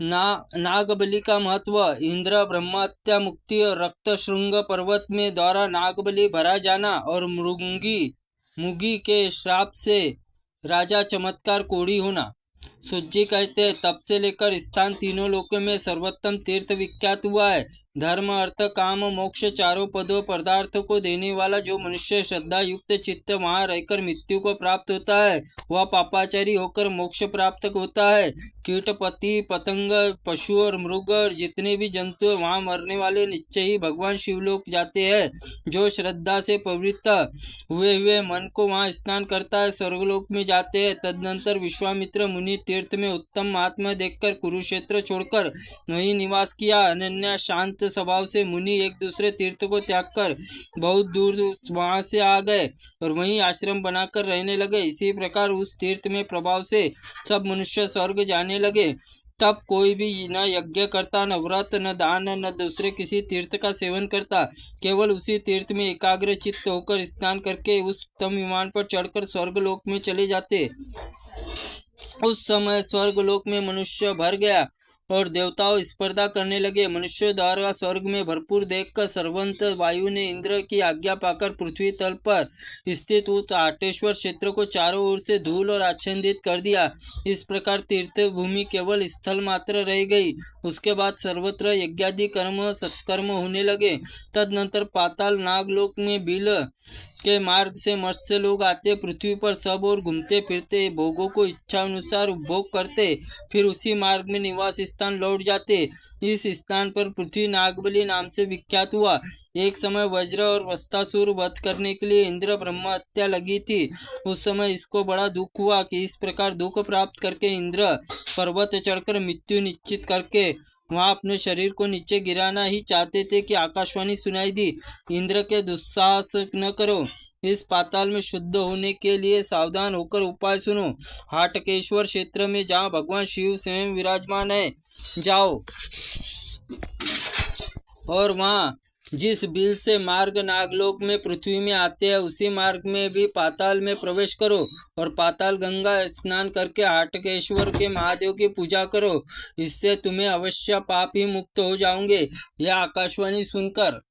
नागबलि का महत्व। इंद्र ब्रह्महत्या मुक्ति और रक्त श्रृंग पर्वत में द्वारा नागबलि भरा जाना और मुगी के श्राप से राजा चमत्कार कोढ़ी होना। सुज्जी कहते हैं, तब से लेकर स्थान तीनों लोकों में सर्वोत्तम तीर्थ विख्यात हुआ है। धर्म अर्थ काम मोक्ष चारों पदों पदार्थ को देने वाला जो मनुष्य श्रद्धा युक्त चित्त वहाँ रहकर मृत्यु को प्राप्त होता है, वह पापाचारी होकर मोक्ष प्राप्त होता है। कीट पति पतंग पशु और मृग और जितने भी जंतु वहाँ मरने वाले निश्चय ही भगवान शिवलोक जाते हैं। जो श्रद्धा से पवित्र हुए मन को वहाँ स्नान करता है, स्वर्गलोक में जाते हैं। तदनंतर विश्वामित्र मुनि तीर्थ में उत्तम महात्मा देखकर कुरुक्षेत्र छोड़कर वहीं निवास किया। अनन्या शांत स्वभाव से मुनि एक दूसरे तीर्थ को त्याग कर बहुत दूर वहां से आ गए और वहीं आश्रम बनाकर रहने लगे। इसी प्रकार उस तीर्थ में प्रभाव से सब मनुष्य स्वर्ग जाने लगे। तब कोई भी न यज्ञ करता, न व्रत, न दान, न दूसरे किसी तीर्थ का सेवन करता। केवल उसी तीर्थ में एकाग्र चित्त होकर स्नान करके उस उत्तम विमान पर चढ़कर स्वर्गलोक में चले जाते। उस समय स्वर्गलोक में मनुष्य भर गया और देवताओं स्पर्धा करने लगे। मनुष्यों द्वारा स्वर्ग में भरपूर देखकर सर्वंत वायु ने इंद्र की आज्ञा पाकर पृथ्वी तल पर स्थित उस आटेश्वर क्षेत्र को चारों ओर से धूल और आच्छादित कर दिया। इस प्रकार तीर्थ भूमि केवल स्थल मात्र रह गई। उसके बाद सर्वत्र यज्ञादि कर्म सत्कर्म होने लगे। तदनंतर पाताल नागलोक में बिल के मार्ग से मत्स्य लोग आते, पृथ्वी पर सब और घूमते फिरते भोगों को इच्छा अनुसार उपभोग करते, फिर उसी मार्ग में निवास स्थान लौट जाते। इस स्थान पर पृथ्वी नागबली नाम से विख्यात हुआ। एक समय वज्र और वस्तासुर वध करने के लिए इंद्र ब्रह्म हत्या लगी थी। उस समय इसको बड़ा दुख हुआ कि इस प्रकार दुख प्राप्त करके इंद्र पर्वत चढ़कर मृत्यु निश्चित करके वहां अपने शरीर को नीचे गिराना ही चाहते थे कि आकाशवाणी सुनाई दी, इंद्र के दुस्साहस न करो। इस पाताल में शुद्ध होने के लिए सावधान होकर उपाय सुनो। हाटकेश्वर क्षेत्र में जहाँ भगवान शिव स्वयं विराजमान है, जाओ और वहाँ जिस बिल से मार्ग नागलोक में पृथ्वी में आते हैं, उसी मार्ग में भी पाताल में प्रवेश करो और पाताल गंगा स्नान करके हाटकेश्वर के महादेव की पूजा करो। इससे तुम्हें अवश्य पाप ही मुक्त हो जाओगे। यह आकाशवाणी सुनकर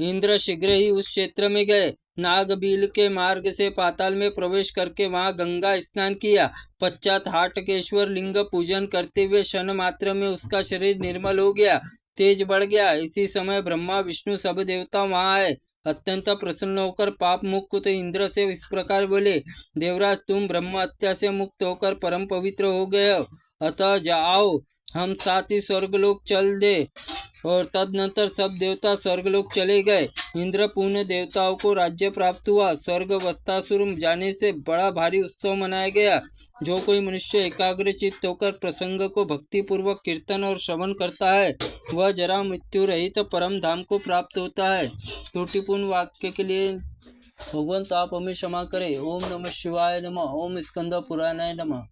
इंद्र शीघ्र ही उस क्षेत्र में गए। नागबील के मार्ग से पाताल में प्रवेश करके वहां गंगा स्नान किया। पश्चात हाटकेश्वर लिंग पूजन करते हुए क्षण मात्र में उसका शरीर निर्मल हो गया, तेज बढ़ गया। इसी समय ब्रह्मा विष्णु सब देवता वहां आए। अत्यंत प्रसन्न होकर पाप मुक्त इंद्र से इस प्रकार बोले, देवराज तुम ब्रह्म हत्या से मुक्त होकर परम पवित्र हो गए हो, अतः जाओ हम साथ ही स्वर्गलोक चल दे। और तदनंतर सब देवता स्वर्गलोक चले गए। इंद्र पूर्ण देवताओं को राज्य प्राप्त हुआ। स्वर्ग वस्तासुर जाने से बड़ा भारी उत्सव मनाया गया। जो कोई मनुष्य एकाग्रचित्त होकर प्रसंग को भक्ति पूर्वक कीर्तन और श्रवण करता है, वह जरा मृत्यु रहित तो परम धाम को प्राप्त होता है। त्रुटिपूर्ण वाक्य के लिए भगवंत आप हमें क्षमा करें। ओम नमः शिवाय नमः। ओम स्कंद पुराणाय नमः।